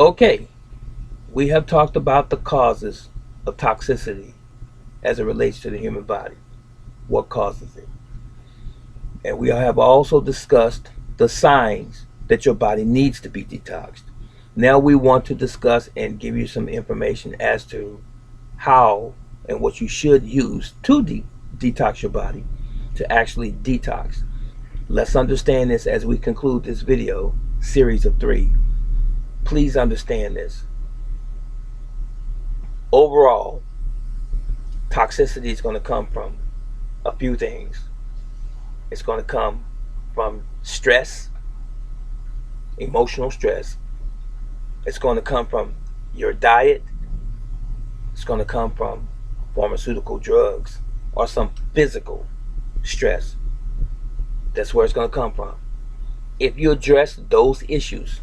Okay, we have talked about the causes of toxicity as it relates to the human body. What causes it? And we have also discussed the signs that your body needs to be detoxed. Now we want to discuss and give you some information as to how and what you should use to detox your body to actually detox. Let's understand this as we conclude this video series of 3. Please understand this. Overall, toxicity is going to come from a few things. It's going to come from stress, emotional stress. It's going to come from your diet. It's going to come from pharmaceutical drugs or some physical stress. That's where it's going to come from. If you address those issues,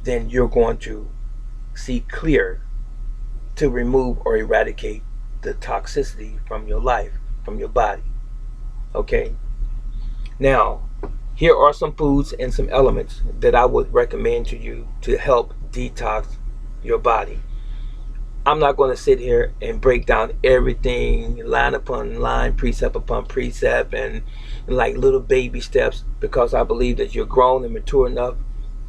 then you're going to see clear to remove or eradicate the toxicity from your life, from your body. Okay? Now, here are some foods and some elements that I would recommend to you to help detox your body. I'm not going to sit here and break down everything line upon line, precept upon precept, and like little baby steps, because I believe that you're grown and mature enough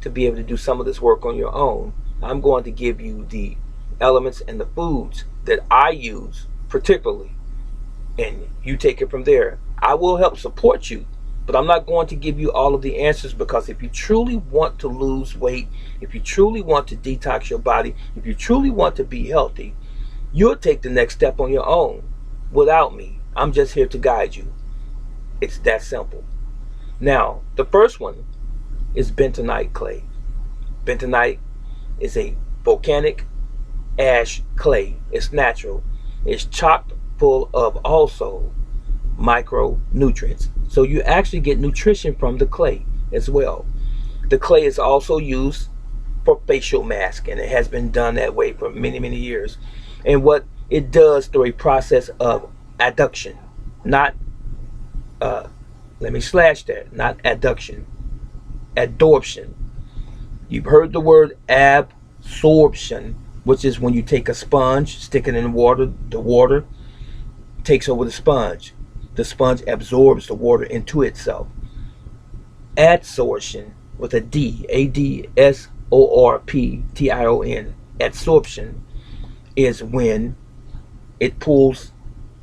to be able to do some of this work on your own. I'm going to give you the elements and the foods that I use particularly, and you take it from there. I will help support you, but I'm not going to give you all of the answers, because if you truly want to lose weight, if you truly want to detox your body, if you truly want to be healthy, you'll take the next step on your own without me. I'm just here to guide you. It's that simple. Now, the first one is bentonite clay. Bentonite is a volcanic ash clay. It's natural. It's chock full of also micronutrients. So you actually get nutrition from the clay as well. The clay is also used for facial mask, and it has been done that way for many, many years. And what it does through a process of adduction, not, let me slash that, not adduction, adsorption. You've heard the word absorption, which is when you take a sponge, stick it in the water takes over the sponge. The sponge absorbs the water into itself. Adsorption with a D, ADSORPTION. Adsorption is when it pulls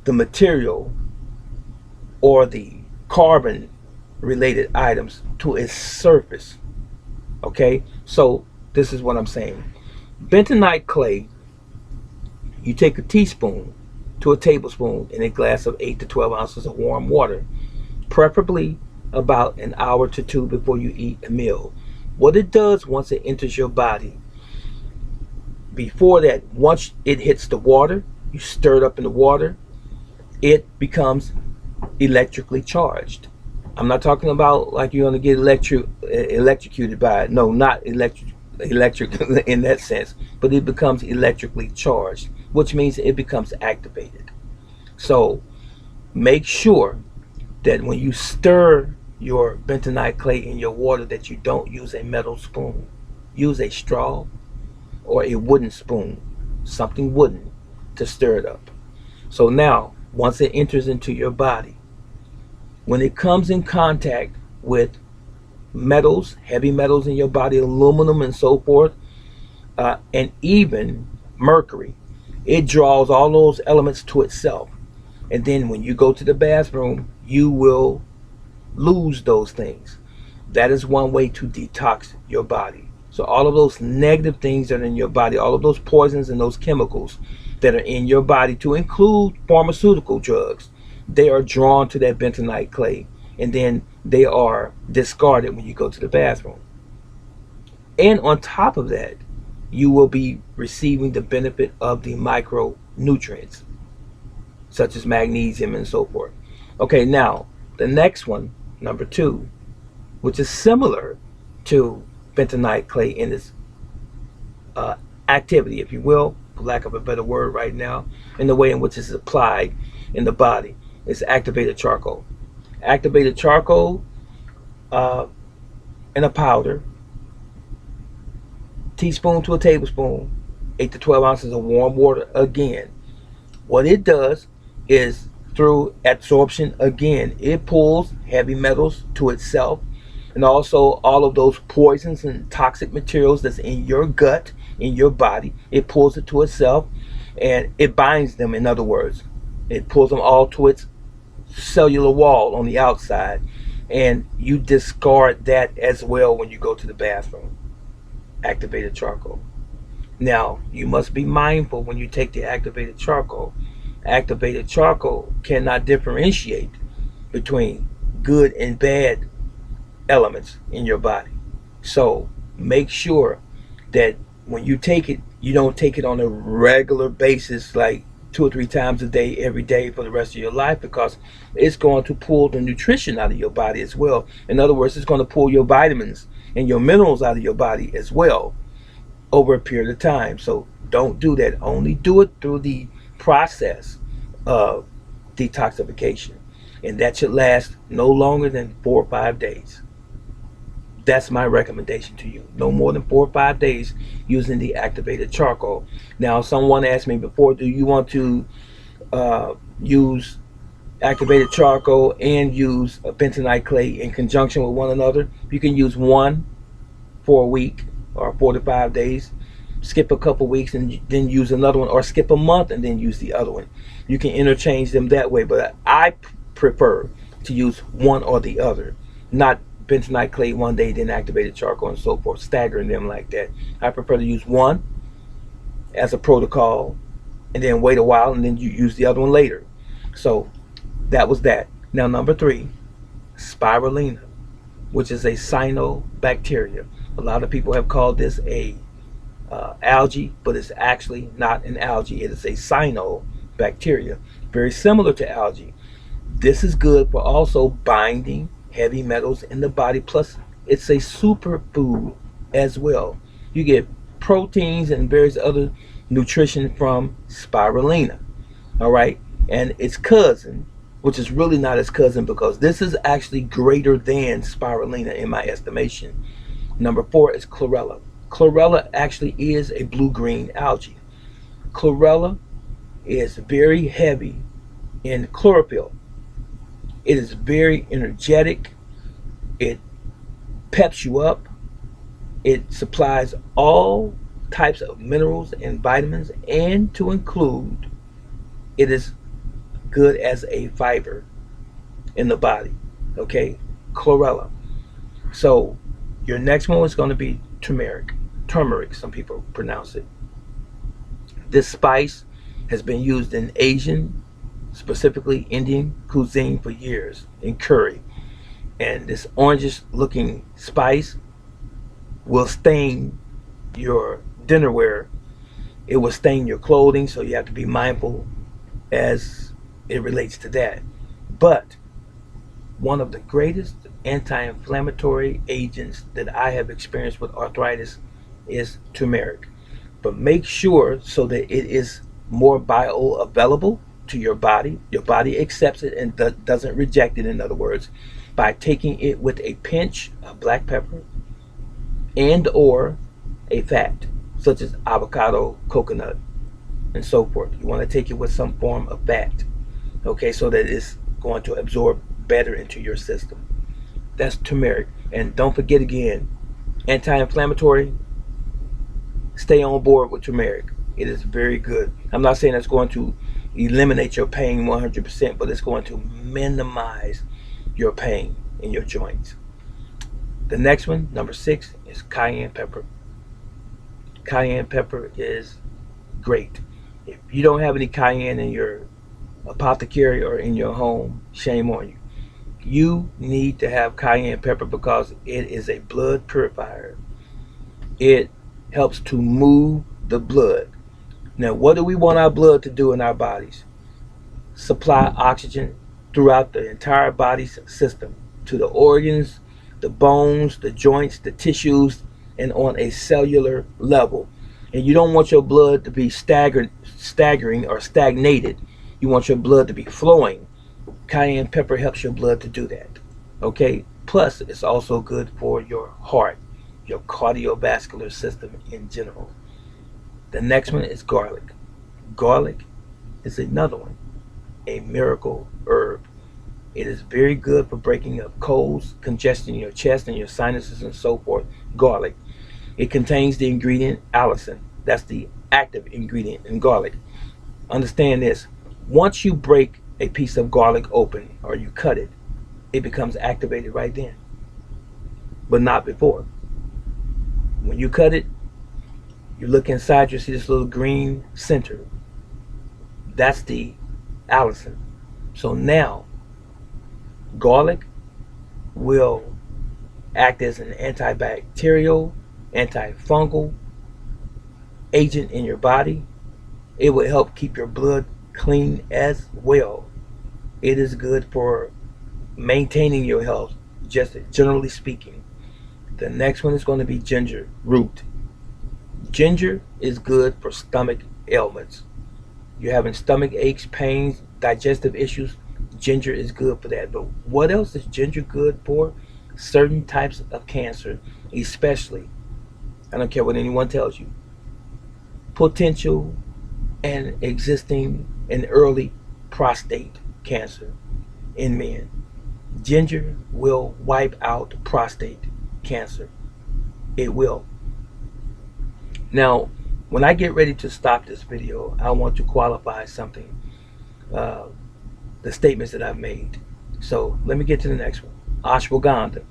the material or the carbon related items to its surface. Okay, so this is what I'm saying. Bentonite clay, you take a teaspoon to a tablespoon in a glass of 8 to 12 ounces of warm water, preferably about an hour to 2 before you eat a meal. What it does once it enters your body, before that, once it hits the water, you stir it up in the water, it becomes electrically charged. I'm not talking about like you're going to get electrocuted by it. No, not electric in that sense, but it becomes electrically charged, which means it becomes activated. So make sure that when you stir your bentonite clay in your water, that you don't use a metal spoon. Use a straw or a wooden spoon, something wooden, to stir it up. So now, once it enters into your body, when it comes in contact with metals, heavy metals in your body, aluminum and so forth, and even mercury, it draws all those elements to itself. And then when you go to the bathroom, you will lose those things. That is one way to detox your body. So all of those negative things that are in your body, all of those poisons and those chemicals that are in your body, to include pharmaceutical drugs, they are drawn to that bentonite clay, and then they are discarded when you go to the bathroom. And on top of that, you will be receiving the benefit of the micronutrients, such as magnesium and so forth. Okay, now the next one, number 2, which is similar to bentonite clay in its activity, if you will, for lack of a better word right now, in the way in which it's applied in the body, is activated charcoal. Activated charcoal in a powder teaspoon to a tablespoon, 8 to 12 ounces of warm water again. What it does is, through absorption again, it pulls heavy metals to itself, and also all of those poisons and toxic materials that's in your gut, in your body. It pulls it to itself, and it binds them. In other words, it pulls them all to its cellular wall on the outside, and you discard that as well when you go to the bathroom. Activated charcoal. Now, you must be mindful when you take the activated charcoal. Activated charcoal cannot differentiate between good and bad elements in your body. So make sure that when you take it, you don't take it on a regular basis, like 2 or 3 times a day, every day for the rest of your life, because it's going to pull the nutrition out of your body as well. In other words, it's going to pull your vitamins and your minerals out of your body as well over a period of time. So don't do that. Only do it through the process of detoxification. And that should last no longer than 4 or 5 days. That's my recommendation to you. No more than 4 or 5 days using the activated charcoal. Now, someone asked me before, do you want to use activated charcoal and use a bentonite clay in conjunction with one another? You can use one for a week or 4 to 5 days, skip a couple weeks and then use another one, or skip a month and then use the other one. You can interchange them that way, but I prefer to use one or the other, not bentonite clay one day, then activated charcoal and so forth, staggering them like that. I prefer to use one as a protocol and then wait a while and then you use the other one later. So that was that. Now, number 3, spirulina, which is a cyanobacteria. A lot of people have called this a algae, but it's actually not an algae. It is a cyanobacteria, very similar to algae. This is good for also binding heavy metals in the body. Plus, it's a superfood as well. You get proteins and various other nutrition from spirulina. All right, and its cousin, which is really not its cousin because this is actually greater than spirulina in my estimation. Number 4 is chlorella. Chlorella actually is a blue-green algae. Chlorella is very heavy in chlorophyll. It is very energetic. It peps you up. It supplies all types of minerals and vitamins, and to include, it is good as a fiber in the body. Okay, chlorella. So your next one is going to be turmeric. Turmeric, some people pronounce it. This spice has been used in Asian, specifically Indian cuisine for years in curry. And this orangish looking spice will stain your dinnerware. It will stain your clothing, so you have to be mindful as it relates to that. But one of the greatest anti-inflammatory agents that I have experienced with arthritis is turmeric. But make sure so that it is more bioavailable to your body. Your body accepts it and doesn't reject it, in other words, by taking it with a pinch of black pepper and or a fat, such as avocado, coconut, and so forth. You want to take it with some form of fat, okay, so that it's going to absorb better into your system. That's turmeric. And don't forget again, anti-inflammatory, stay on board with turmeric. It is very good. I'm not saying it's going to eliminate your pain 100%, but it's going to minimize your pain in your joints. The next one, number 6, is cayenne pepper. Cayenne pepper is great. If you don't have any cayenne in your apothecary or in your home, shame on you. You need to have cayenne pepper because it is a blood purifier. It helps to move the blood. Now, what do we want our blood to do in our bodies? Supply oxygen throughout the entire body system, to the organs, the bones, the joints, the tissues, and on a cellular level. And you don't want your blood to be staggering or stagnated. You want your blood to be flowing. Cayenne pepper helps your blood to do that. Okay? Plus, it's also good for your heart. your cardiovascular system in general. The next one is garlic. Garlic is another one, a miracle herb. It is very good for breaking up colds, congestion in your chest and your sinuses and so forth. Garlic. It contains the ingredient allicin. That's the active ingredient in garlic. Understand this. Once you break a piece of garlic open or you cut it, it becomes activated right then, but not before. When you cut it, you look inside, you see this little green center. That's the allicin. So now, garlic will act as an antibacterial, antifungal agent in your body. It will help keep your blood clean as well. It is good for maintaining your health, just generally speaking. The next one is going to be ginger root. Ginger is good for stomach ailments. You're having stomach aches, pains, digestive issues. Ginger is good for that. But what else is ginger good for? Certain types of cancer, especially, I don't care what anyone tells you, potential and existing and early prostate cancer in men. Ginger will wipe out prostate cancer. It will. Now, when I get ready to stop this video, I want to qualify something, the statements that I've made. So let me get to the next one. Ashwagandha.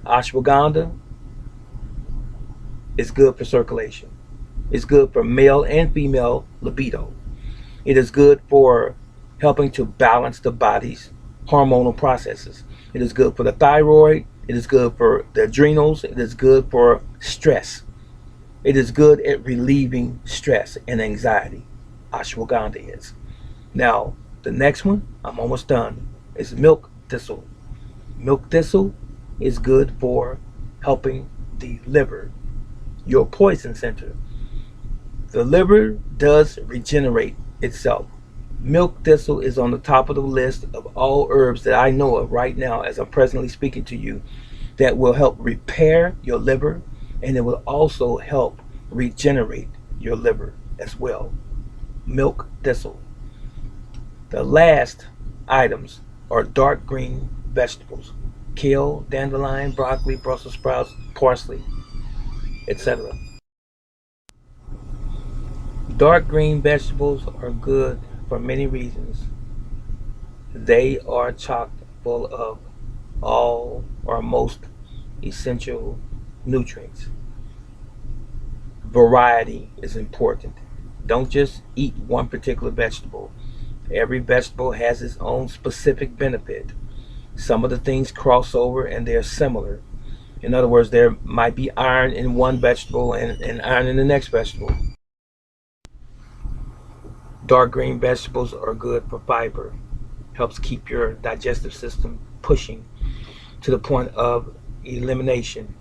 Ashwagandha is good for circulation. It's good for male and female libido. It is good for helping to balance the body's hormonal processes. It is good for the thyroid. It is good for the adrenals. It is good for stress. It is good at relieving stress and anxiety. Ashwagandha is. Now, the next one, I'm almost done, is milk thistle. Milk thistle is good for helping the liver, your poison center. The liver does regenerate itself. Milk thistle is on the top of the list of all herbs that I know of right now as I'm presently speaking to you that will help repair your liver, and it will also help regenerate your liver as well. Milk thistle. The last items are dark green vegetables. Kale, dandelion, broccoli, Brussels sprouts, parsley, etc. Dark green vegetables are good for many reasons. They are chock full of all or most essential nutrients. Variety is important. Don't just eat one particular vegetable. Every vegetable has its own specific benefit. Some of the things cross over and they're similar. In other words, there might be iron in one vegetable and iron in the next vegetable. Dark green vegetables are good for fiber. Helps keep your digestive system pushing to the point of elimination.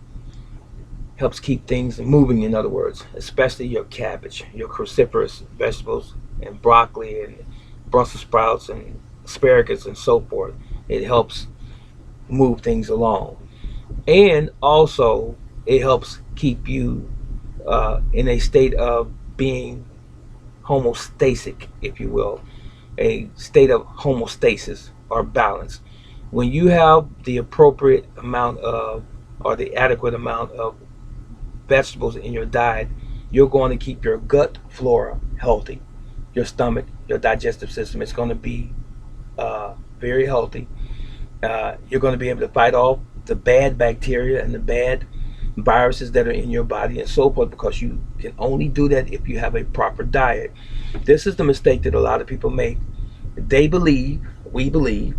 Helps keep things moving, in other words, especially your cabbage, your cruciferous vegetables, and broccoli and Brussels sprouts and asparagus and so forth. It helps move things along. And also, it helps keep you in a state of being homeostatic, if you will, a state of homeostasis or balance. When you have the appropriate amount of, or the adequate amount of vegetables in your diet, you're going to keep your gut flora healthy. Your stomach, your digestive system is going to be very healthy. You're going to be able to fight off the bad bacteria and the bad viruses that are in your body and so forth, because you can only do that if you have a proper diet. This is the mistake that a lot of people make. We believe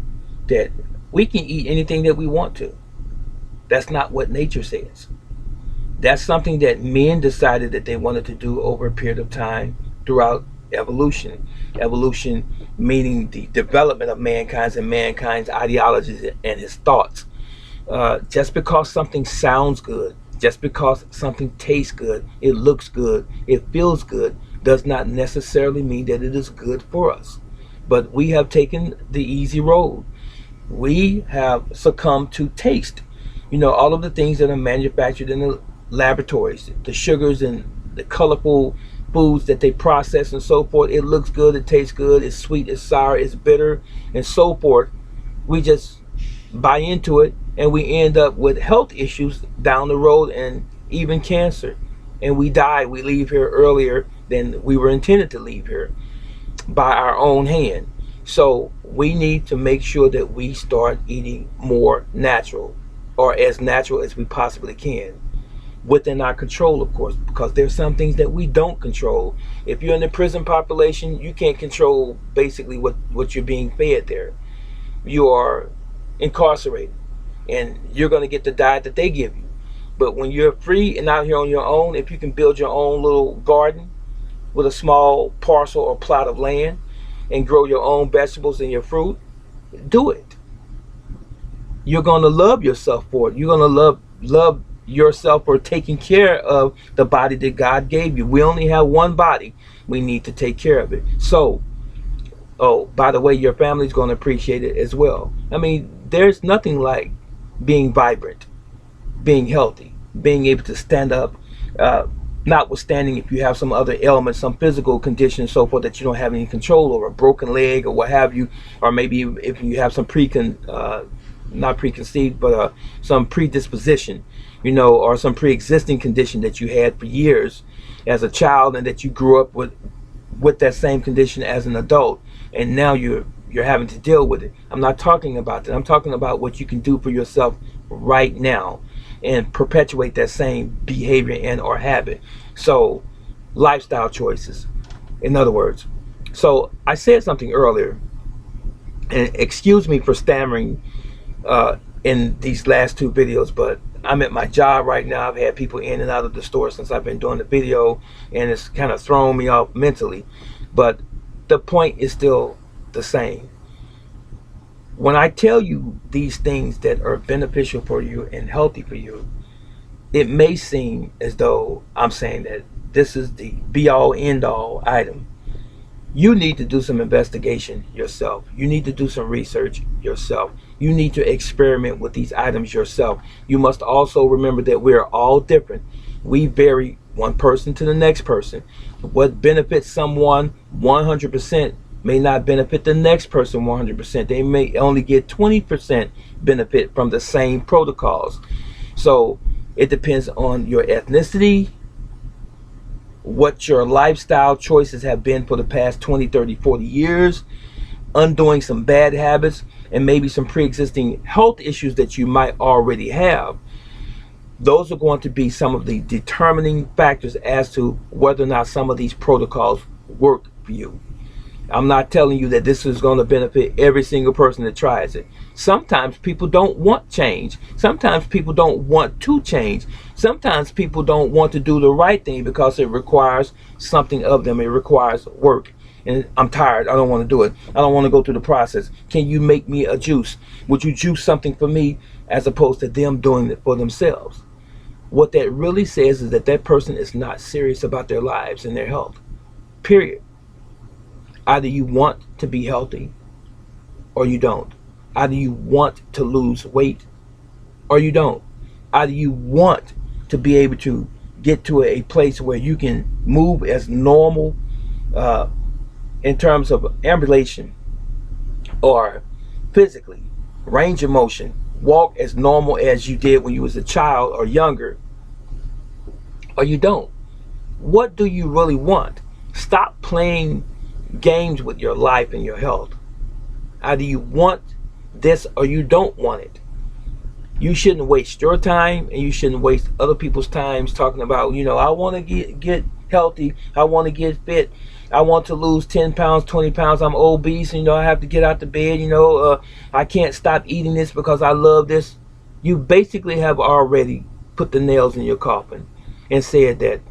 that we can eat anything that we want to. That's not what nature says. That's something that men decided that they wanted to do over a period of time throughout evolution. Evolution meaning the development of mankind's ideologies and his thoughts. Just because something sounds good, just because something tastes good, it looks good, it feels good, does not necessarily mean that it is good for us. But we have taken the easy road. We have succumbed to taste. You know, all of the things that are manufactured in the laboratories, the sugars and the colorful foods that they process and so forth. It looks good, it tastes good, it's sweet, it's sour, it's bitter, and so forth. We just buy into it, and we end up with health issues down the road, and even cancer. And we die, we leave here earlier than we were intended to leave here by our own hand. So we need to make sure that we start eating more natural, or as natural as we possibly can, within our control, of course, because there's some things that we don't control. If you're in the prison population, you can't control basically what you're being fed there. You are incarcerated, and you're going to get the diet that they give you. But when you're free and out here on your own, if you can build your own little garden with a small parcel or plot of land and grow your own vegetables and your fruit, do it. You're going to love yourself for it. You're going to love yourself for taking care of the body that God gave you. We only have one body. We need to take care of it. So, oh, by the way, your family's going to appreciate it as well. I mean, there's nothing like being vibrant, being healthy, being able to stand up, notwithstanding if you have some other ailment, some physical condition, so forth, that you don't have any control over, a broken leg or what have you, or maybe if you have some not preconceived, but some predisposition, or some pre-existing condition that you had for years as a child, and that you grew up with that same condition as an adult, and now you're having to deal with it. I'm not talking about that. I'm talking about what you can do for yourself right now and perpetuate that same behavior and or habit. So, lifestyle choices, in other words. So I said something earlier, and excuse me for stammering in these last two videos, but I'm at my job right now. I've had people in and out of the store since I've been doing the video, and it's kind of thrown me off mentally. But the point is still the same. When I tell you these things that are beneficial for you and healthy for you, it may seem as though I'm saying that this is the be-all, end-all item. You need to do some investigation yourself. You need to do some research yourself. You need to experiment with these items yourself. You must also remember that we are all different. We vary one person to the next person. What benefits someone 100% may not benefit the next person 100%. They may only get 20% benefit from the same protocols. So it depends on your ethnicity, what your lifestyle choices have been for the past 20, 30, 40 years, undoing some bad habits, and maybe some pre-existing health issues that you might already have. Those are going to be some of the determining factors as to whether or not some of these protocols work for you. I'm not telling you that this is going to benefit every single person that tries it. Sometimes people don't want change. Sometimes people don't want to change. Sometimes people don't want to do the right thing because it requires something of them. It requires work. And I'm tired. I don't want to do it. I don't want to go through the process. Can you make me a juice? Would you juice something for me, as opposed to them doing it for themselves? What that really says is that that person is not serious about their lives and their health. Period. Either you want to be healthy or you don't. Either you want to lose weight or you don't. Either you want to be able to get to a place where you can move as normal in terms of ambulation, or physically, range of motion, walk as normal as you did when you was a child or younger, or you don't. What do you really want? Stop playing games with your life and your health. Either you want this or you don't want it. You shouldn't waste your time, and you shouldn't waste other people's times talking about, I want to get healthy, I want to get fit, I want to lose 10 pounds, 20 pounds, I'm obese, and I have to get out the bed, I can't stop eating this because I love this. You basically have already put the nails in your coffin and said that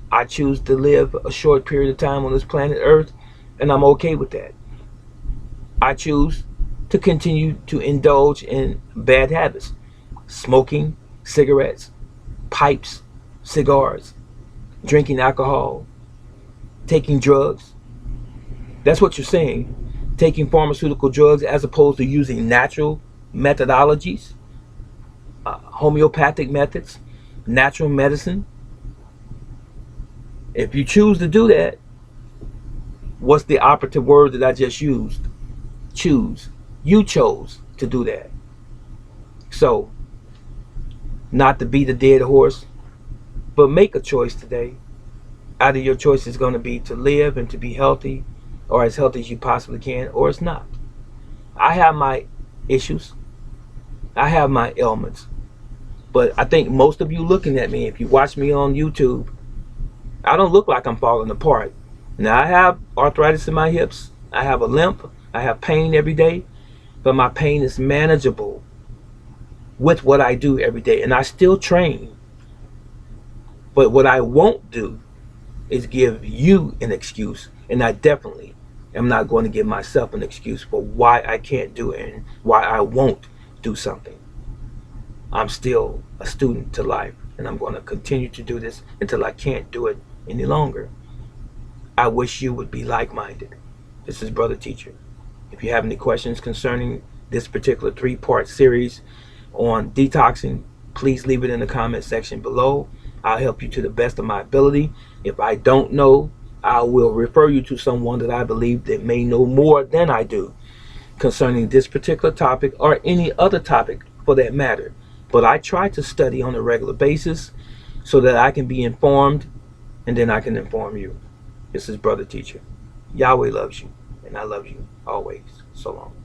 I choose to live a short period of time on this planet Earth, and I'm okay with that. I choose to continue to indulge in bad habits. Smoking, cigarettes, pipes, cigars, drinking alcohol, taking drugs. That's what you're saying. Taking pharmaceutical drugs as opposed to using natural methodologies, homeopathic methods, natural medicine. If you choose to do that, what's the operative word that I just used? Choose. You chose to do that. So, not to beat a dead horse, but make a choice today. Either your choice is going to be to live and to be healthy, or as healthy as you possibly can, or it's not. I have my issues. I have my ailments. But I think most of you looking at me, if you watch me on YouTube, I don't look like I'm falling apart. Now, I have arthritis in my hips. I have a limp. I have pain every day. But my pain is manageable with what I do every day. And I still train. But what I won't do is give you an excuse. And I definitely am not going to give myself an excuse for why I can't do it and why I won't do something. I'm still a student to life, and I'm going to continue to do this until I can't do it any longer. I wish you would be like-minded. This is Brother Teacher. If you have any questions concerning this particular 3-part series on detoxing, please leave it in the comment section below. I'll help you to the best of my ability. If I don't know, I will refer you to someone that I believe that may know more than I do concerning this particular topic or any other topic for that matter. But I try to study on a regular basis so that I can be informed and then I can inform you. This is Brother Teacher. Yahweh loves you and I love you always. So long.